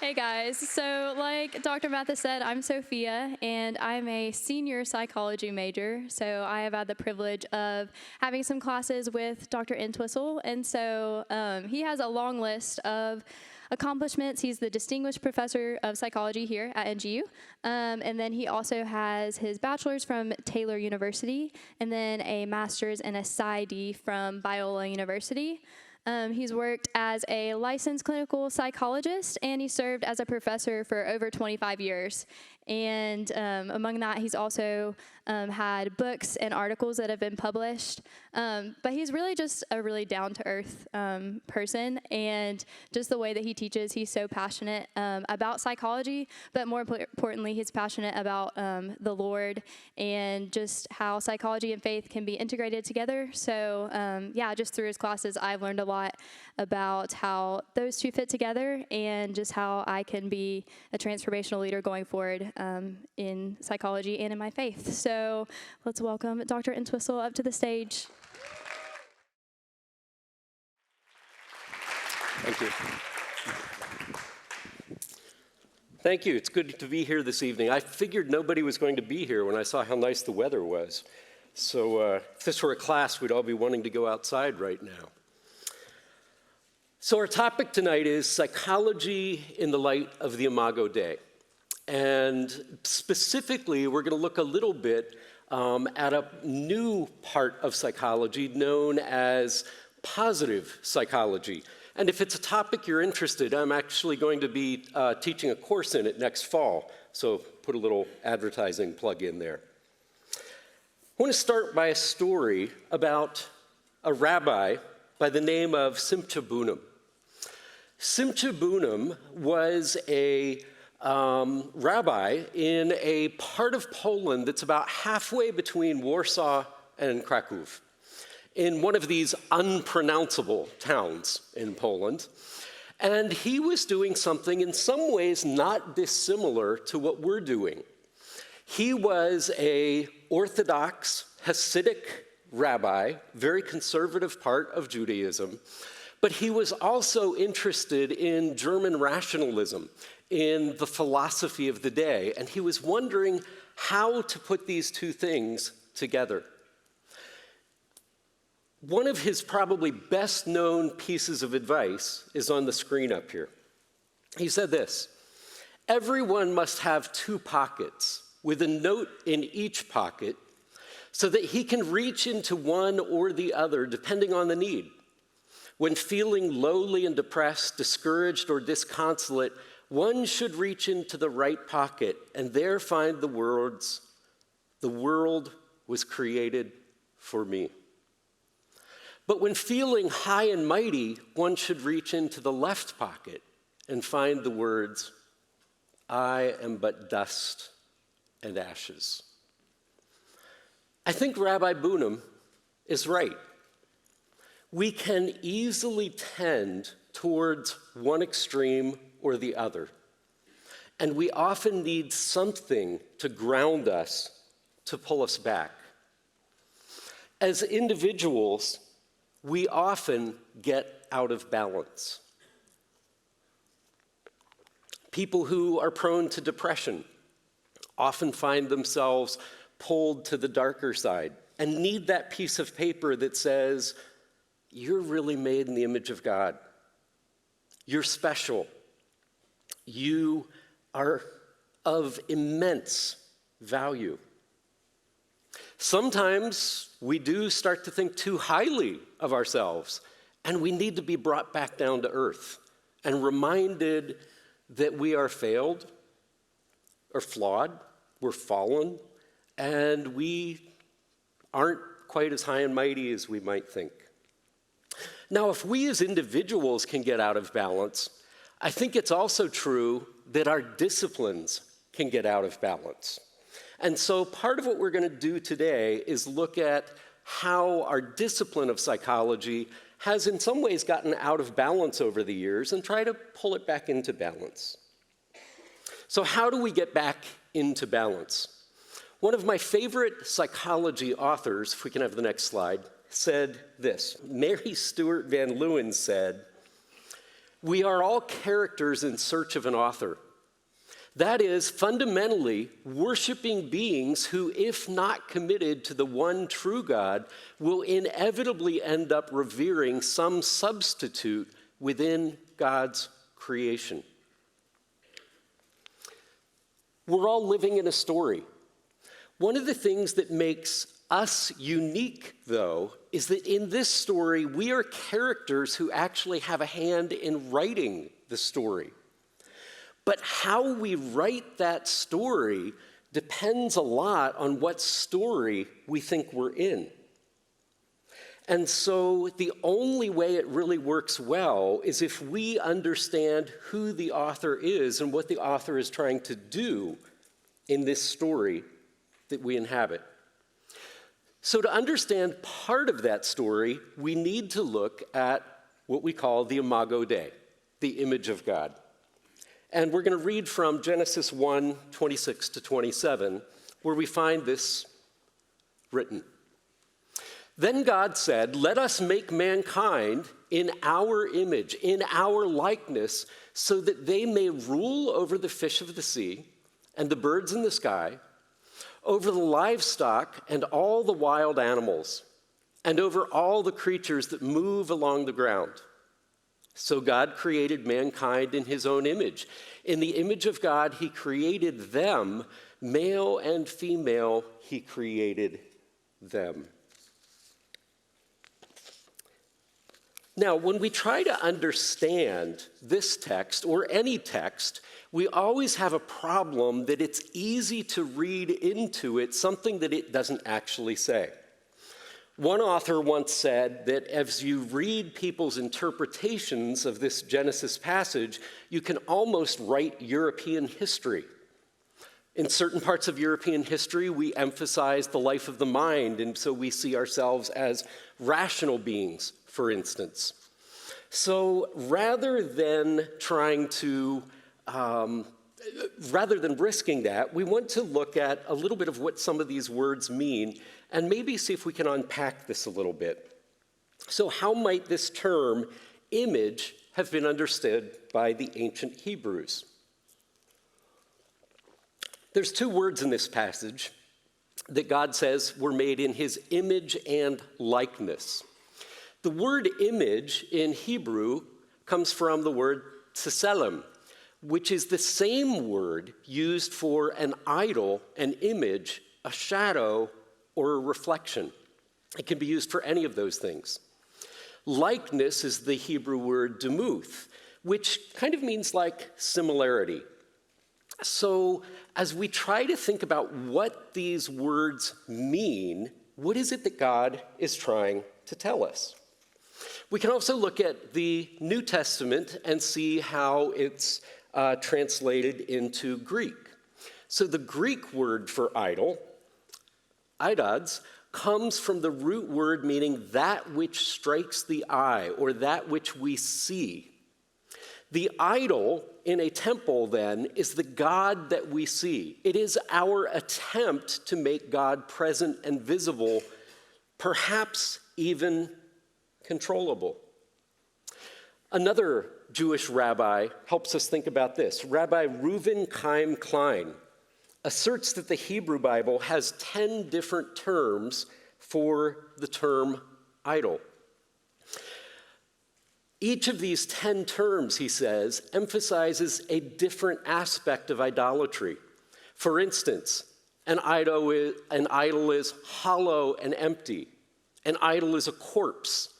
Hey guys, so like Dr. Mathis said, I'm Sophia and I'm a senior psychology major. So I have had the privilege of having some classes with Dr. Entwistle, and so he has a long list of accomplishments. He's the distinguished professor of psychology here at NGU, and then he also has his bachelor's from Taylor University, and then a master's and a PsyD from Biola University. He's worked as a licensed clinical psychologist, and he served as a professor for over 25 years. And among that, he's also had books and articles that have been published. But he's really just a really down-to-earth person, and just the way that he teaches, he's so passionate about psychology, but more importantly, he's passionate about the Lord and just how psychology and faith can be integrated together. So yeah, just through his classes, I've learned a lot about how those two fit together and just how I can be a transformational leader going forward in psychology and in my faith. So let's welcome Dr. Entwistle up to the stage. Thank you. Thank you. It's good to be here this evening. I figured nobody was going to be here when I saw how nice the weather was. So if this were a class, we'd all be wanting to go outside right now. So our topic tonight is psychology in the light of the Imago Dei. And specifically, we're going to look a little bit at a new part of psychology known as positive psychology. And if it's a topic you're interested in, I'm actually going to be teaching a course in it next fall. So put a little advertising plug in there. I want to start by a story about a rabbi by the name of Simcha Bunim. Simcha Bunim was a rabbi in a part of Poland that's about halfway between Warsaw and Krakow, in one of these unpronounceable towns in Poland. And he was doing something in some ways not dissimilar to what we're doing. He was an Orthodox Hasidic rabbi, very conservative part of Judaism, but he was also interested in German rationalism, in the philosophy of the day, and he was wondering how to put these two things together. One of his probably best known pieces of advice is on the screen up here. He said this: "Everyone must have two pockets with a note in each pocket so that he can reach into one or the other depending on the need. When feeling lonely and depressed, discouraged, or disconsolate, one should reach into the right pocket and there find the words, 'The world was created for me.' But when feeling high and mighty, one should reach into the left pocket and find the words, 'I am but dust and ashes.'" I think Rabbi Bunim is right. We can easily tend towards one extreme or the other, and we often need something to ground us, to pull us back. As individuals, we often get out of balance. People who are prone to depression often find themselves pulled to the darker side and need that piece of paper that says, "You're really made in the image of God. You're special. You are of immense value." Sometimes we do start to think too highly of ourselves, and we need to be brought back down to earth and reminded that we are failed or flawed, we're fallen, and we aren't quite as high and mighty as we might think. Now, if we as individuals can get out of balance, I think it's also true that our disciplines can get out of balance. And so part of what we're going to do today is look at how our discipline of psychology has in some ways gotten out of balance over the years and try to pull it back into balance. So how do we get back into balance? One of my favorite psychology authors, if we can have the next slide, said this. Mary Stuart Van Leeuwen said, We are all characters in search of an author. That is, fundamentally, worshiping beings who, if not committed to the one true God, will inevitably end up revering some substitute within God's creation. We're all living in a story. One of the things that makes us unique, though, is that in this story, we are characters who actually have a hand in writing the story. But how we write that story depends a lot on what story we think we're in. And so the only way it really works well is if we understand who the author is and what the author is trying to do in this story that we inhabit. So to understand part of that story, we need to look at what we call the Imago Dei, the image of God. And we're going to read from Genesis 1, 26 to 27, where we find this written. Then God said, "Let us make mankind in our image, in our likeness, so that they may rule over the fish of the sea and the birds in the sky, over the livestock and all the wild animals, and over all the creatures that move along the ground." So God created mankind in his own image. In the image of God, he created them. Male and female, he created them. Now, when we try to understand this text or any text, we always have a problem that it's easy to read into it something that it doesn't actually say. One author once said that as you read people's interpretations of this Genesis passage, you can almost write European history. In certain parts of European history, we emphasize the life of the mind, and so we see ourselves as rational beings, for instance. So rather than risking that, we want to look at a little bit of what some of these words mean and maybe see if we can unpack this a little bit. So how might this term, image, have been understood by the ancient Hebrews? There's two words in this passage that God says were made in his image and likeness. The word image in Hebrew comes from the word tselem, which is the same word used for an idol, an image, a shadow, or a reflection. It can be used for any of those things. Likeness is the Hebrew word demuth, which kind of means like similarity. So as we try to think about what these words mean, what is it that God is trying to tell us? We can also look at the New Testament and see how it's translated into Greek. So the Greek word for idol, eidos, comes from the root word meaning that which strikes the eye or that which we see. The idol in a temple, then, is the God that we see. It is our attempt to make God present and visible, perhaps even controllable. Another Jewish rabbi helps us think about this. Rabbi Reuven Chaim Klein asserts that the Hebrew Bible has 10 different terms for the term idol. Each of these 10 terms, he says, emphasizes a different aspect of idolatry. For instance, an idol is hollow and empty. An idol is a corpse,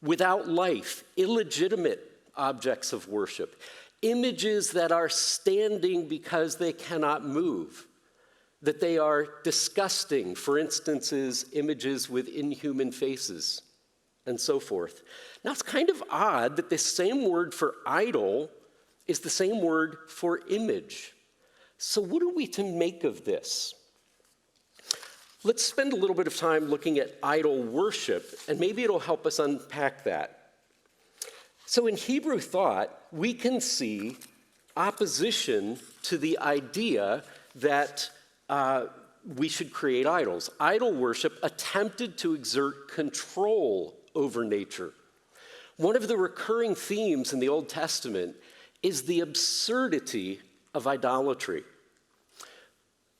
without life, illegitimate objects of worship, images that are standing because they cannot move, that they are disgusting, for instance, images with inhuman faces, and so forth. Now, it's kind of odd that this same word for idol is the same word for image. So what are we to make of this? Let's spend a little bit of time looking at idol worship, and maybe it'll help us unpack that. So in Hebrew thought, we can see opposition to the idea that we should create idols. Idol worship attempted to exert control over nature. One of the recurring themes in the Old Testament is the absurdity of idolatry.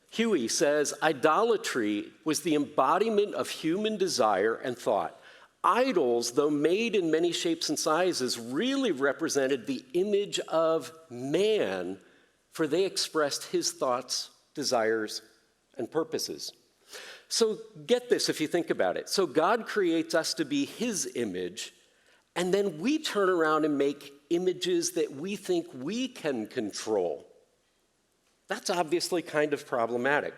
Huey says, idolatry was the embodiment of human desire and thought. Idols, though made in many shapes and sizes, really represented the image of man, for they expressed his thoughts, desires, and purposes. So get this if you think about it. So God creates us to be his image, and then we turn around and make images that we think we can control. That's obviously kind of problematic.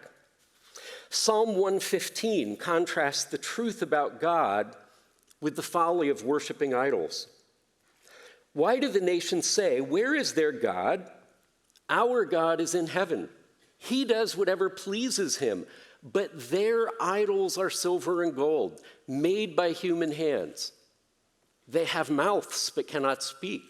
Psalm 115 contrasts the truth about God with the folly of worshiping idols. Why do the nations say, "Where is their God?" Our God is in heaven. He does whatever pleases him, but their idols are silver and gold, made by human hands. They have mouths but cannot speak,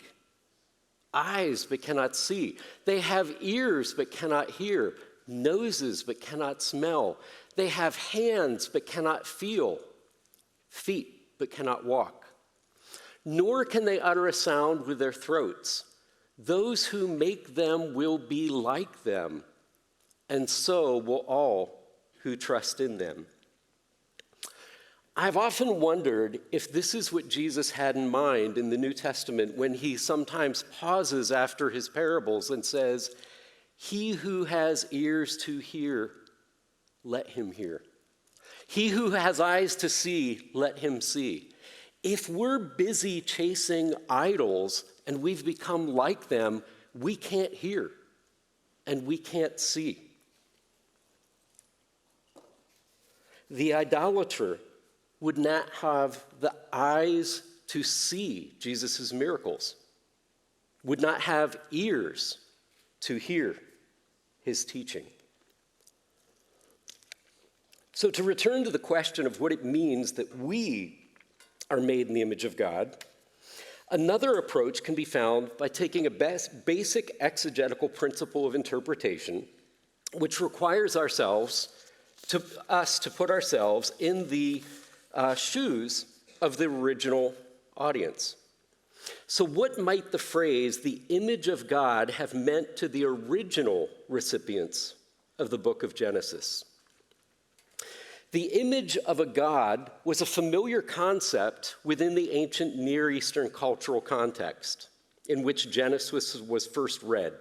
eyes but cannot see. They have ears but cannot hear, noses but cannot smell. They have hands but cannot feel, feet but cannot walk. Nor can they utter a sound with their throats. Those who make them will be like them, and so will all who trust in them. I've often wondered if this is what Jesus had in mind in the New Testament when he sometimes pauses after his parables and says, "He who has ears to hear, let him hear. He who has eyes to see, let him see." If we're busy chasing idols and we've become like them, we can't hear and we can't see. The idolater would not have the eyes to see Jesus' miracles, would not have ears to hear his teaching. So to return to the question of what it means that we are made in the image of God, another approach can be found by taking a basic exegetical principle of interpretation, which requires us to put ourselves in the shoes of the original audience. So what might the phrase, "the image of God," have meant to the original recipients of the book of Genesis? The image of a god was a familiar concept within the ancient Near Eastern cultural context in which Genesis was first read.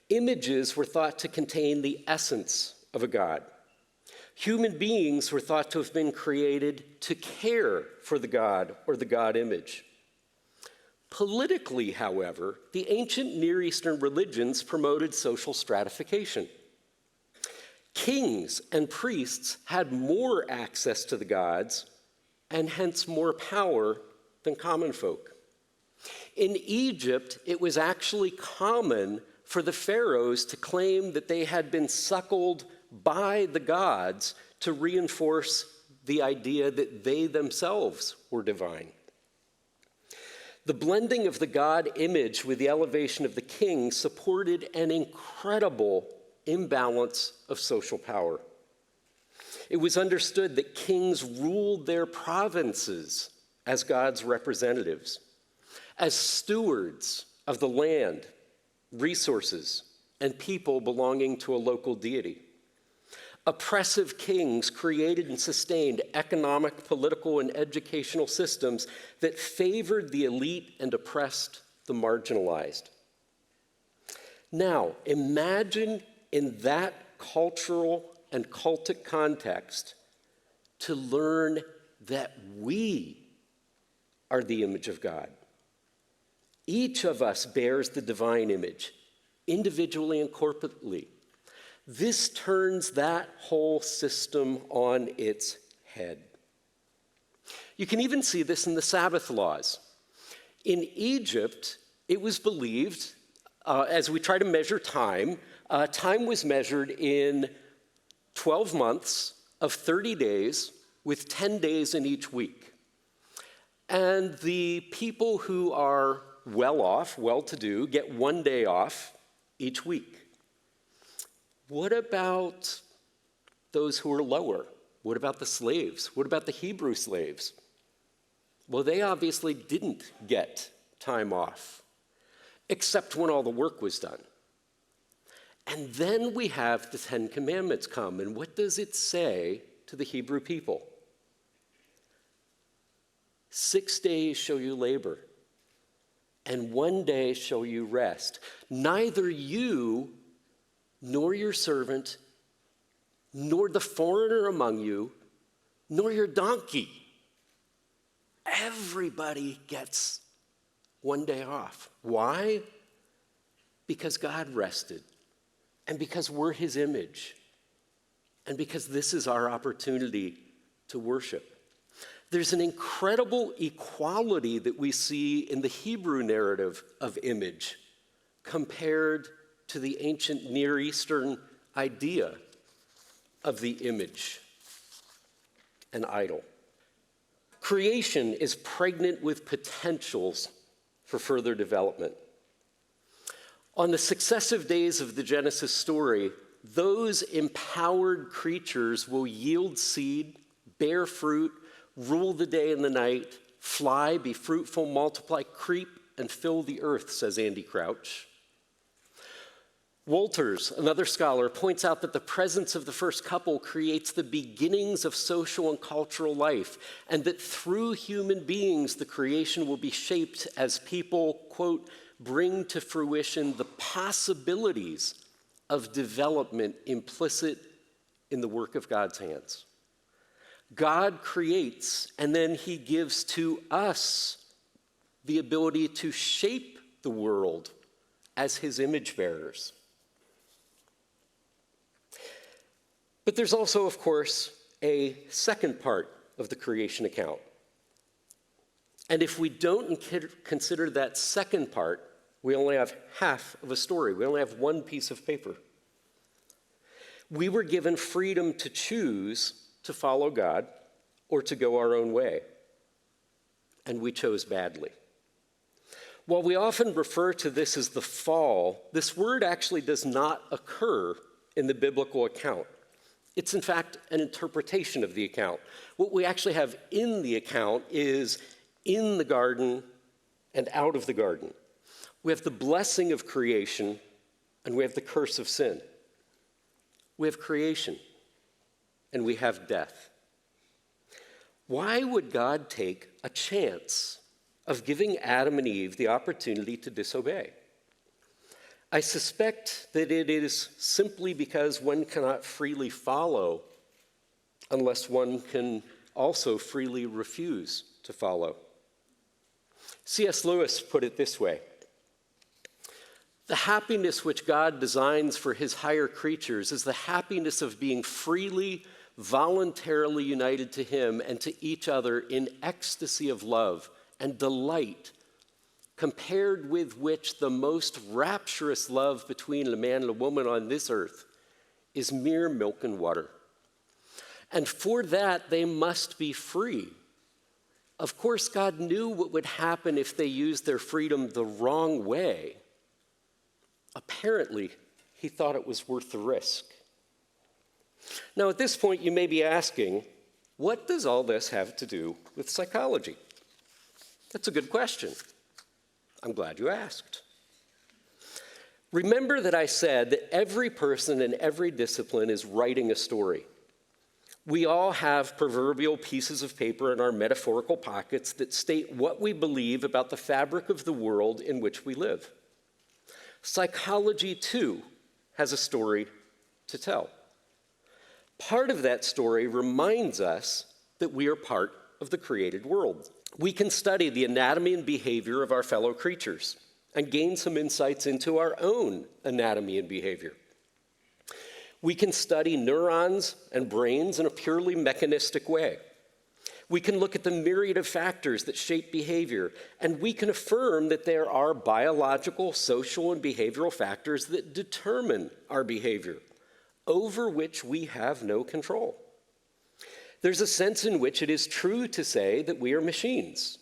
Images were thought to contain the essence of a god. Human beings were thought to have been created to care for the god or the god image. Politically, however, the ancient Near Eastern religions promoted social stratification. Kings and priests had more access to the gods and hence more power than common folk. In Egypt, it was actually common for the pharaohs to claim that they had been suckled by the gods to reinforce the idea that they themselves were divine. The blending of the god image with the elevation of the king supported an incredible imbalance of social power. It was understood that kings ruled their provinces as God's representatives, as stewards of the land, resources, and people belonging to a local deity. Oppressive kings created and sustained economic, political, and educational systems that favored the elite and oppressed the marginalized. Now, imagine in that cultural and cultic context to learn that we are the image of God. Each of us bears the divine image, individually and corporately. This turns that whole system on its head. You can even see this in the Sabbath laws. In Egypt, it was believed, as we try to measure time, time was measured in 12 months of 30 days with 10 days in each week. And the people who are well off, well-to-do, get 1 day off each week. What about those who are lower? What about the slaves? What about the Hebrew slaves? Well, they obviously didn't get time off, except when all the work was done. And then we have the Ten Commandments come, and what does it say to the Hebrew people? 6 days shall you labor, and 1 day shall you rest. Neither you, nor your servant, nor the foreigner among you, nor your donkey. Everybody gets 1 day off. Why? Because God rested, and because we're his image, and because this is our opportunity to worship. There's an incredible equality that we see in the Hebrew narrative of image compared to the ancient Near Eastern idea of the image, an idol. Creation is pregnant with potentials for further development. On the successive days of the Genesis story, those empowered creatures will yield seed, bear fruit, rule the day and the night, fly, be fruitful, multiply, creep, and fill the earth, says Andy Crouch. Wolters, another scholar, points out that the presence of the first couple creates the beginnings of social and cultural life, and that through human beings, the creation will be shaped as people, quote, bring to fruition the possibilities of development implicit in the work of God's hands. God creates, and then he gives to us the ability to shape the world as his image bearers. But there's also, of course, a second part of the creation account. And if we don't consider that second part, we only have half of a story. We only have one piece of paper. We were given freedom to choose to follow God or to go our own way. And we chose badly. While we often refer to this as the fall, this word actually does not occur in the biblical account. It's in fact an interpretation of the account. What we actually have in the account is in the garden and out of the garden. We have the blessing of creation and we have the curse of sin. We have creation and we have death. Why would God take a chance of giving Adam and Eve the opportunity to disobey? I suspect that it is simply because one cannot freely follow unless one can also freely refuse to follow. C.S. Lewis put it this way: the happiness which God designs for his higher creatures is the happiness of being freely, voluntarily united to him and to each other in ecstasy of love and delight, compared with which the most rapturous love between a man and a woman on this earth is mere milk and water. And for that, they must be free. Of course, God knew what would happen if they used their freedom the wrong way. Apparently, he thought it was worth the risk. Now, at this point, you may be asking, what does all this have to do with psychology? That's a good question. I'm glad you asked. Remember that I said that every person in every discipline is writing a story. We all have proverbial pieces of paper in our metaphorical pockets that state what we believe about the fabric of the world in which we live. Psychology, too, has a story to tell. Part of that story reminds us that we are part of the created world. We can study the anatomy and behavior of our fellow creatures and gain some insights into our own anatomy and behavior. We can study neurons and brains in a purely mechanistic way. We can look at the myriad of factors that shape behavior, and we can affirm that there are biological, social, and behavioral factors that determine our behavior, over which we have no control. There's a sense in which it is true to say that we are machines,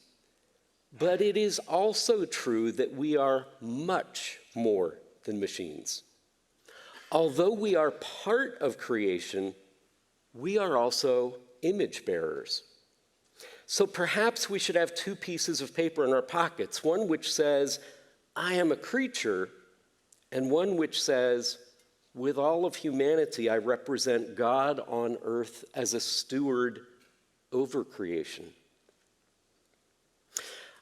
but it is also true that we are much more than machines. Although we are part of creation, we are also image bearers. So perhaps we should have two pieces of paper in our pockets, one which says, I am a creature, and one which says, with all of humanity, I represent God on earth as a steward over creation.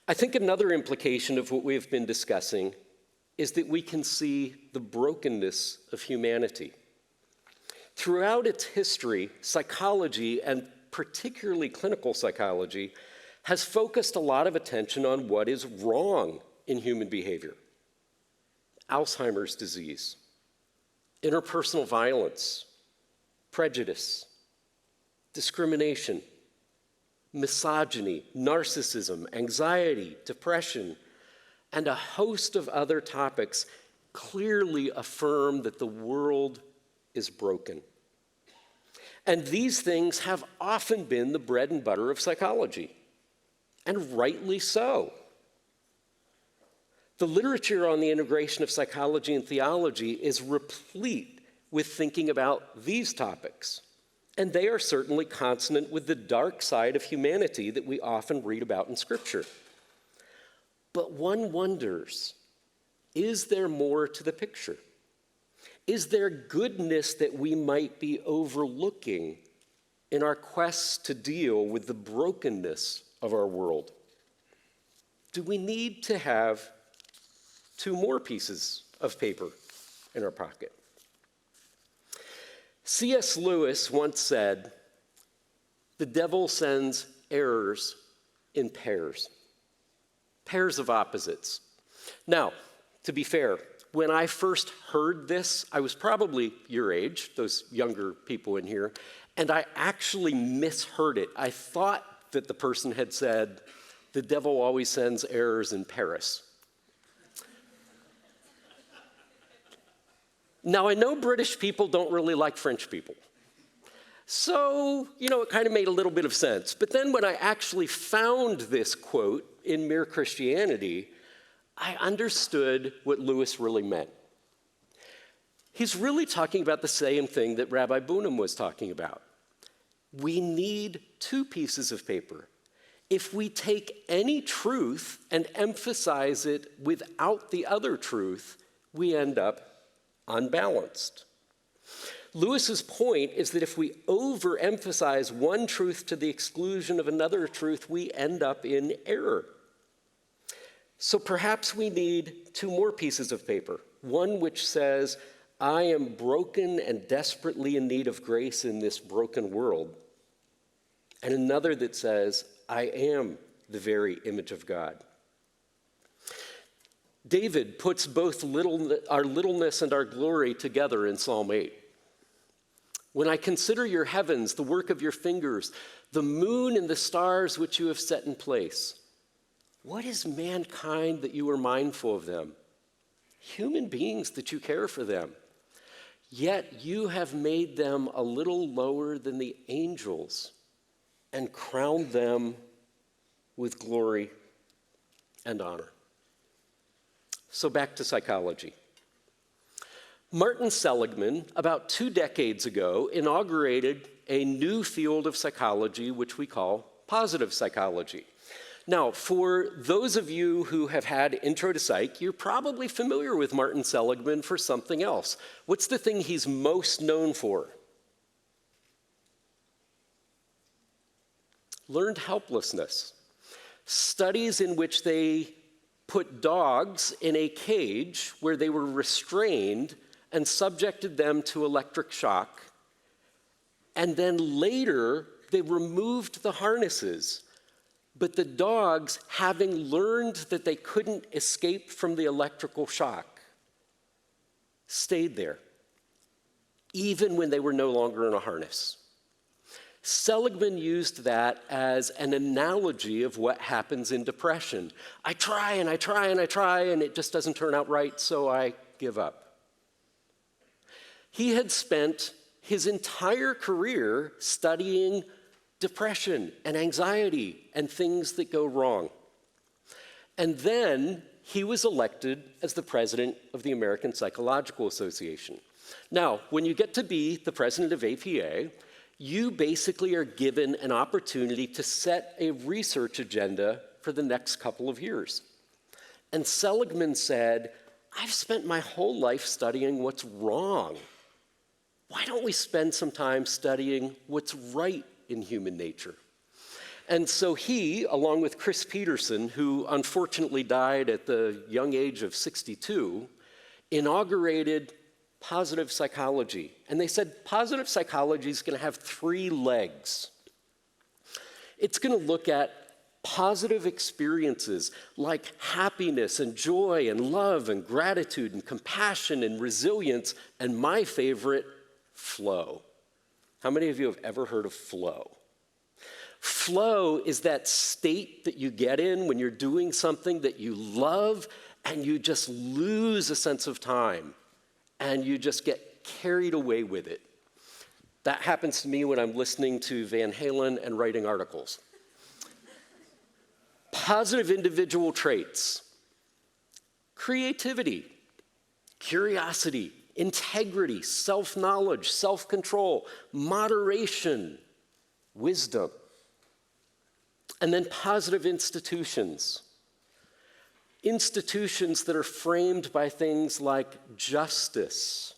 I think another implication of what we have been discussing is that we can see the brokenness of humanity. Throughout its history, psychology, and particularly clinical psychology, has focused a lot of attention on what is wrong in human behavior. Alzheimer's disease, interpersonal violence, prejudice, discrimination, misogyny, narcissism, anxiety, depression, and a host of other topics clearly affirm that the world is broken. And these things have often been the bread and butter of psychology, and rightly so. The literature on the integration of psychology and theology is replete with thinking about these topics, and they are certainly consonant with the dark side of humanity that we often read about in Scripture. But one wonders, is there more to the picture? Is there goodness that we might be overlooking in our quests to deal with the brokenness of our world? Do we need to have two more pieces of paper in our pocket? C.S. Lewis once said, the devil sends errors in pairs of opposites. Now, to be fair, when I first heard this, I was probably your age, those younger people in here, and I actually misheard it. I thought that the person had said, the devil always sends errors in Paris. Now, I know British people don't really like French people. So, it kind of made a little bit of sense. But then when I actually found this quote in Mere Christianity, I understood what Lewis really meant. He's really talking about the same thing that Rabbi Bunim was talking about. We need two pieces of paper. If we take any truth and emphasize it without the other truth, we end up unbalanced. Lewis's point is that if we overemphasize one truth to the exclusion of another truth, we end up in error. So perhaps we need two more pieces of paper. One which says, I am broken and desperately in need of grace in this broken world. And another that says, I am the very image of God. David puts both our littleness and our glory together in Psalm 8. When I consider your heavens, the work of your fingers, the moon and the stars which you have set in place, what is mankind that you are mindful of them? Human beings that you care for them. Yet you have made them a little lower than the angels and crowned them with glory and honor. So back to psychology. Martin Seligman, about 2 decades ago, inaugurated a new field of psychology which we call positive psychology. Now, for those of you who have had Intro to Psych, you're probably familiar with Martin Seligman for something else. What's the thing he's most known for? Learned helplessness. Studies in which they put dogs in a cage where they were restrained and subjected them to electric shock. And then later, they removed the harnesses. But the dogs, having learned that they couldn't escape from the electrical shock, stayed there, even when they were no longer in a harness. Seligman used that as an analogy of what happens in depression. I try and I try and I try, and it just doesn't turn out right, so I give up. He had spent his entire career studying depression and anxiety and things that go wrong. And then he was elected as the president of the American Psychological Association. Now, when you get to be the president of APA, you basically are given an opportunity to set a research agenda for the next couple of years. And Seligman said, I've spent my whole life studying what's wrong. Why don't we spend some time studying what's right in human nature? And so he, along with Chris Peterson, who unfortunately died at the young age of 62, inaugurated positive psychology. And they said positive psychology is going to have 3 legs. It's going to look at positive experiences like happiness and joy and love and gratitude and compassion and resilience, and my favorite, flow. How many of you have ever heard of flow? Flow is that state that you get in when you're doing something that you love and you just lose a sense of time and you just get carried away with it. That happens to me when I'm listening to Van Halen and writing articles. Positive individual traits: creativity, curiosity, integrity, self-knowledge, self-control, moderation, wisdom. And then positive institutions. Institutions that are framed by things like justice,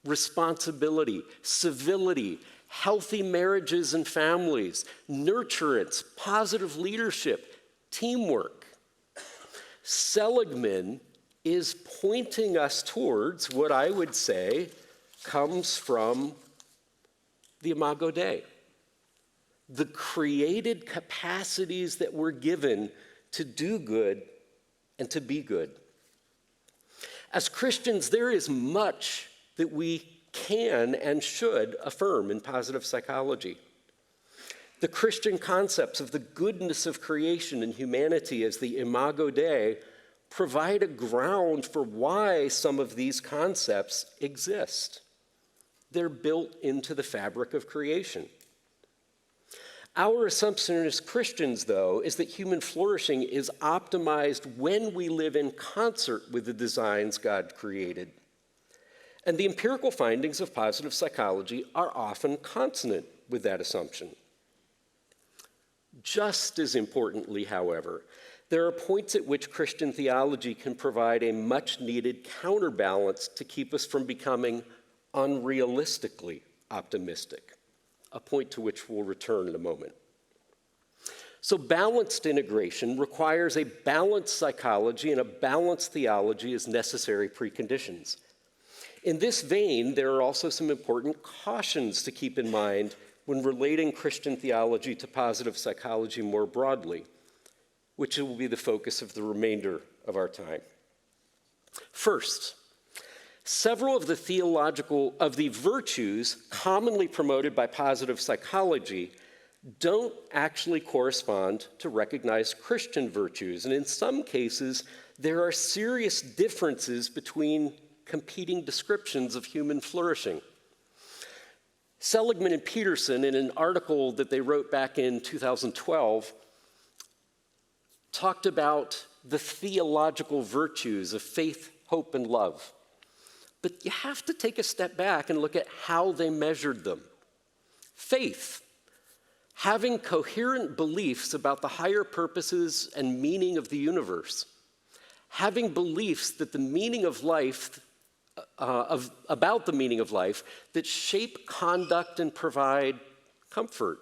responsibility, civility, healthy marriages and families, nurturance, positive leadership, teamwork. Seligman is pointing us towards what I would say comes from the Imago Dei. The created capacities that we're given to do good and to be good. As Christians, there is much that we can and should affirm in positive psychology. The Christian concepts of the goodness of creation and humanity as the Imago Dei provide a ground for why some of these concepts exist. They're built into the fabric of creation. Our assumption as Christians, though, is that human flourishing is optimized when we live in concert with the designs God created. And the empirical findings of positive psychology are often consonant with that assumption. Just as importantly, however, there are points at which Christian theology can provide a much-needed counterbalance to keep us from becoming unrealistically optimistic, a point to which we'll return in a moment. So balanced integration requires a balanced psychology and a balanced theology as necessary preconditions. In this vein, there are also some important cautions to keep in mind when relating Christian theology to positive psychology more broadly, which will be the focus of the remainder of our time. First, several of the virtues commonly promoted by positive psychology don't actually correspond to recognized Christian virtues, and in some cases, there are serious differences between competing descriptions of human flourishing. Seligman and Peterson, in an article that they wrote back in 2012, talked about the theological virtues of faith, hope, and love. But you have to take a step back and look at how they measured them. Faith, having coherent beliefs about the higher purposes and meaning of the universe. Having beliefs that the meaning of life, about the meaning of life, that shape conduct and provide comfort.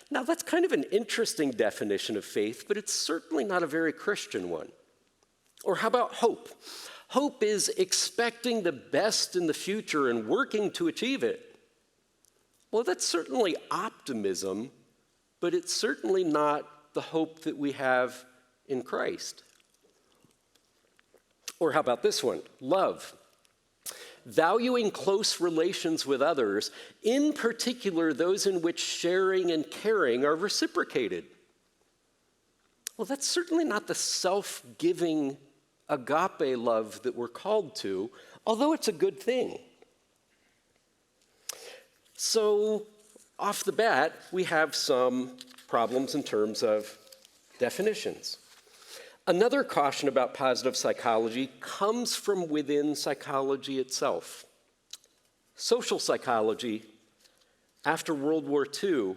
Now, that's kind of an interesting definition of faith, but it's certainly not a very Christian one. Or how about hope? Hope is expecting the best in the future and working to achieve it. Well, that's certainly optimism, but it's certainly not the hope that we have in Christ. Or how about this one? Love. Valuing close relations with others, in particular those in which sharing and caring are reciprocated. Well, that's certainly not the self-giving agape love that we're called to, although it's a good thing. So, off the bat, we have some problems in terms of definitions. Another caution about positive psychology comes from within psychology itself. Social psychology after World War II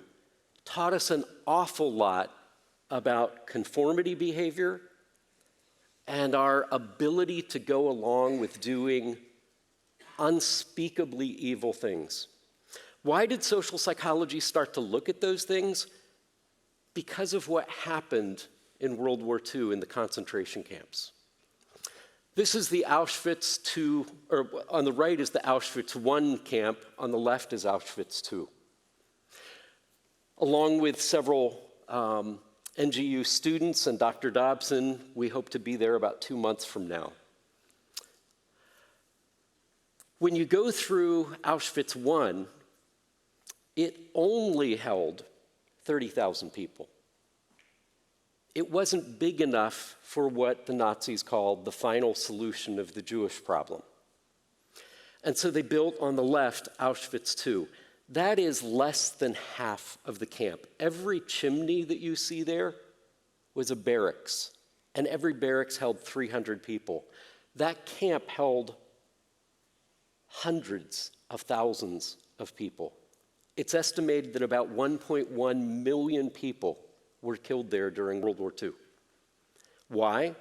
taught us an awful lot about conformity behavior and our ability to go along with doing unspeakably evil things. Why did social psychology start to look at those things? Because of what happened in World War II in the concentration camps. This is the Auschwitz II, or on the right is the Auschwitz I camp, on the left is Auschwitz II. Along with several NGU students and Dr. Dobson, we hope to be there about 2 months from now. When you go through Auschwitz I, it only held 30,000 people. It wasn't big enough for what the Nazis called the final solution of the Jewish problem. And so they built on the left Auschwitz II. That is less than half of the camp. Every chimney that you see there was a barracks, and every barracks held 300 people. That camp held hundreds of thousands of people. It's estimated that about 1.1 million people were killed there during World War II. Why?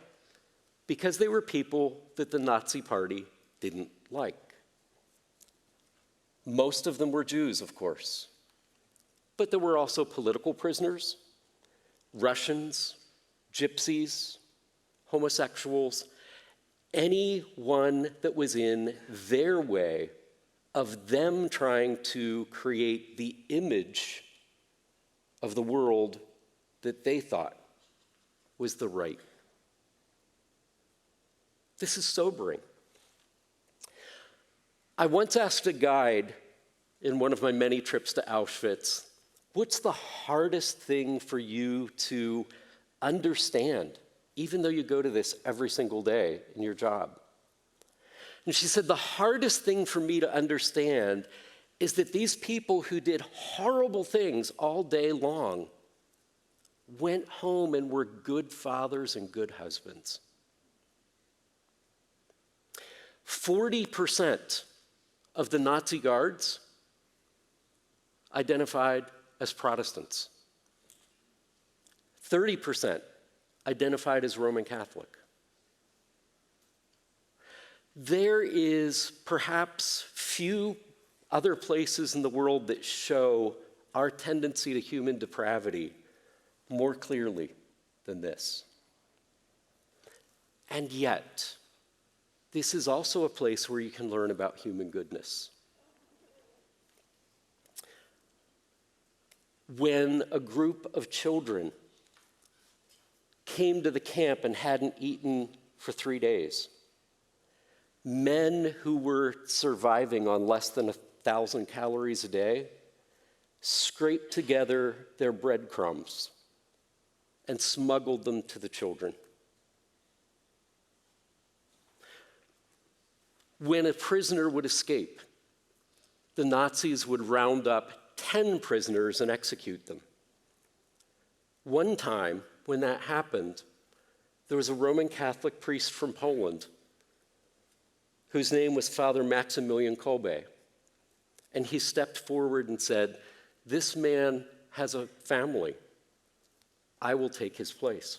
Because they were people that the Nazi Party didn't like. Most of them were Jews, of course. But there were also political prisoners, Russians, gypsies, homosexuals, anyone that was in their way of them trying to create the image of the world that they thought was the right. This is sobering. I once asked a guide in one of my many trips to Auschwitz, what's the hardest thing for you to understand, even though you go to this every single day in your job? And she said, the hardest thing for me to understand is that these people who did horrible things all day long went home and were good fathers and good husbands. 40% of the Nazi guards identified as Protestants. 30% identified as Roman Catholic. There is perhaps few other places in the world that show our tendency to human depravity more clearly than this. And yet, this is also a place where you can learn about human goodness. When a group of children came to the camp and hadn't eaten for 3 days, men who were surviving on less than 1,000 calories a day scraped together their breadcrumbs and smuggled them to the children. When a prisoner would escape, the Nazis would round up 10 prisoners and execute them. One time, when that happened, there was a Roman Catholic priest from Poland whose name was Father Maximilian Kolbe. And he stepped forward and said, "This man has a family. I will take his place."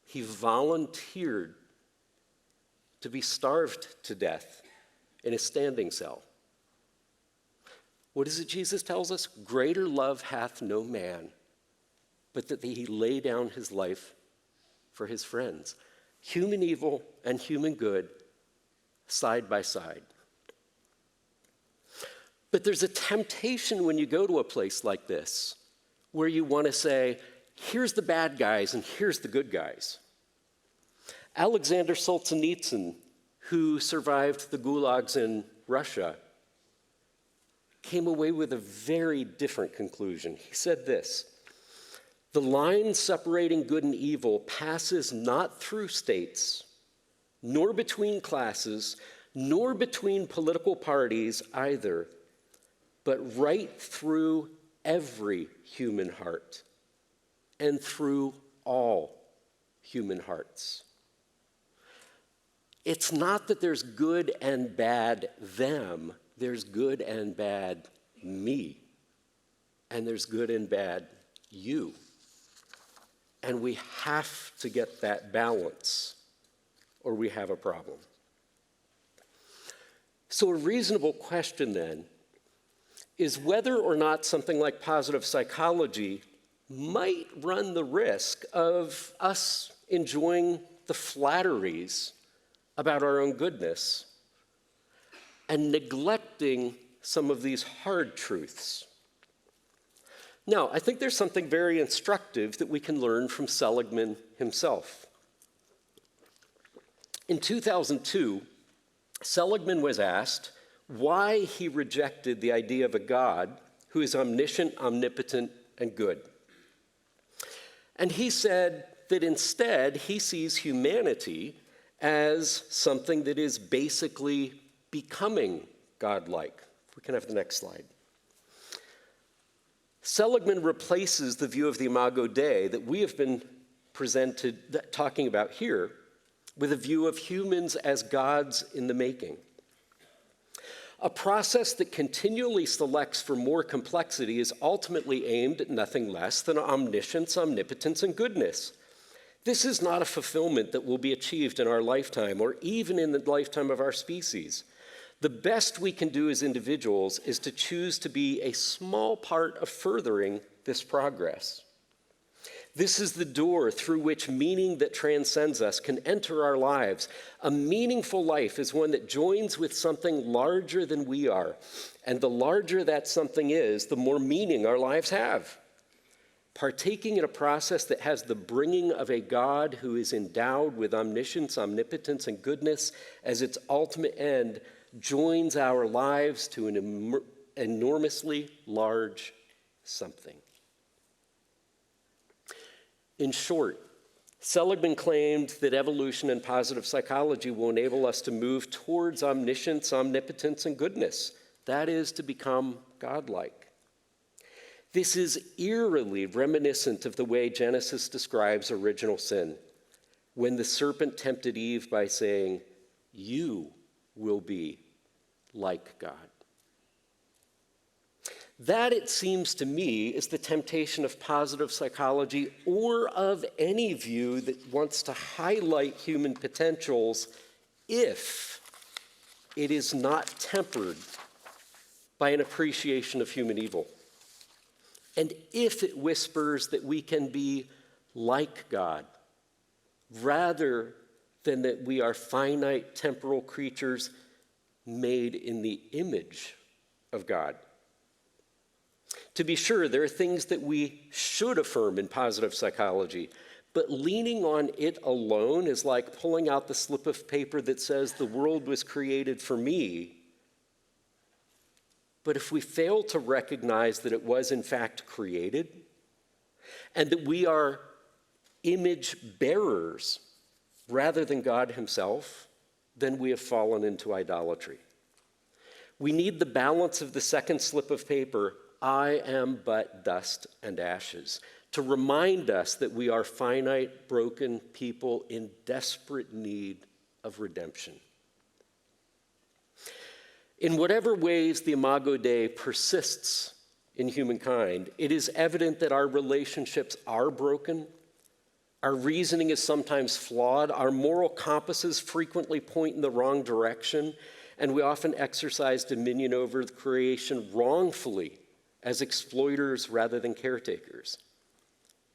He volunteered to be starved to death in a standing cell. What is it Jesus tells us? Greater love hath no man, but that he lay down his life for his friends. Human evil and human good side by side. But there's a temptation when you go to a place like this where you want to say, here's the bad guys and here's the good guys. Alexander Solzhenitsyn, who survived the gulags in Russia, came away with a very different conclusion. He said this: the line separating good and evil passes not through states, nor between classes, nor between political parties either, but right through every human heart and through all human hearts. It's not that there's good and bad them, there's good and bad me. And there's good and bad, you. And we have to get that balance, or we have a problem. So a reasonable question then is whether or not something like positive psychology might run the risk of us enjoying the flatteries about our own goodness and neglecting some of these hard truths. Now, I think there's something very instructive that we can learn from Seligman himself. In 2002, Seligman was asked why he rejected the idea of a God who is omniscient, omnipotent, and good. And he said that instead he sees humanity as something that is basically becoming godlike. We can have the next slide. Seligman replaces the view of the Imago Dei that we have been talking about here with a view of humans as gods in the making. A process that continually selects for more complexity is ultimately aimed at nothing less than omniscience, omnipotence, and goodness. This is not a fulfillment that will be achieved in our lifetime or even in the lifetime of our species. The best we can do as individuals is to choose to be a small part of furthering this progress. This is the door through which meaning that transcends us can enter our lives. A meaningful life is one that joins with something larger than we are. And the larger that something is, the more meaning our lives have. Partaking in a process that has the bringing of a God who is endowed with omniscience, omnipotence, and goodness as its ultimate end joins our lives to an enormously large something. In short, Seligman claimed that evolution and positive psychology will enable us to move towards omniscience, omnipotence, and goodness. That is, to become godlike. This is eerily reminiscent of the way Genesis describes original sin, when the serpent tempted Eve by saying, "You will be like God." That, it seems to me, is the temptation of positive psychology or of any view that wants to highlight human potentials if it is not tempered by an appreciation of human evil. And if it whispers that we can be like God, rather than that we are finite temporal creatures made in the image of God. To be sure, there are things that we should affirm in positive psychology, but leaning on it alone is like pulling out the slip of paper that says the world was created for me. But if we fail to recognize that it was in fact created, and that we are image bearers rather than God himself, then we have fallen into idolatry. We need the balance of the second slip of paper, "I am but dust and ashes," to remind us that we are finite, broken people in desperate need of redemption. In whatever ways the Imago Dei persists in humankind, it is evident that our relationships are broken, our reasoning is sometimes flawed, our moral compasses frequently point in the wrong direction, and we often exercise dominion over the creation wrongfully as exploiters rather than caretakers.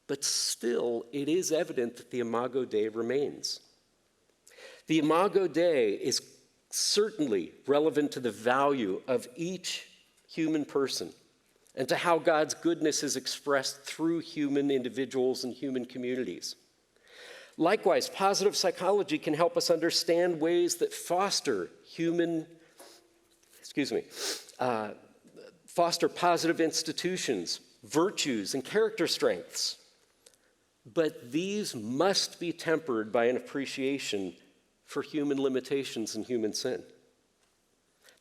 But still, it is evident that the Imago Dei remains. The Imago Dei is certainly relevant to the value of each human person and to how God's goodness is expressed through human individuals and human communities. Likewise, positive psychology can help us understand ways that foster positive institutions, virtues, and character strengths. But these must be tempered by an appreciation for human limitations and human sin.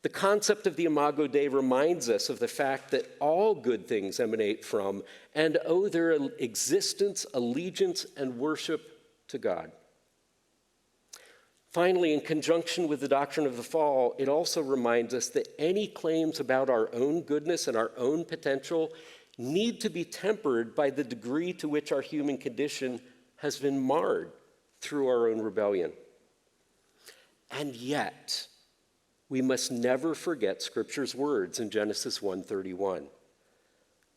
The concept of the Imago Dei reminds us of the fact that all good things emanate from and owe their existence, allegiance, and worship to God. Finally, in conjunction with the doctrine of the fall, it also reminds us that any claims about our own goodness and our own potential need to be tempered by the degree to which our human condition has been marred through our own rebellion. And yet, we must never forget Scripture's words in Genesis 1:31.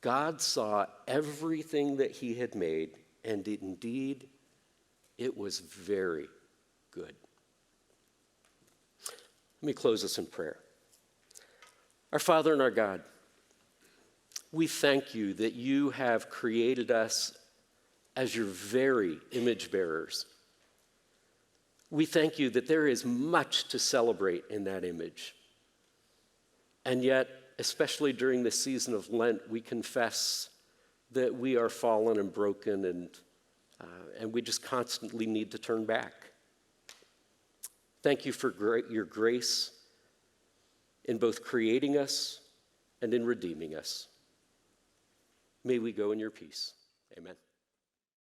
God saw everything that he had made, and indeed, it was very good. Let me close this in prayer. Our Father and our God, we thank you that you have created us as your very image bearers. We thank you that there is much to celebrate in that image. And yet, especially during this season of Lent, we confess that we are fallen and broken, and we just constantly need to turn back. Thank you for your grace in both creating us and in redeeming us. May we go in your peace. Amen.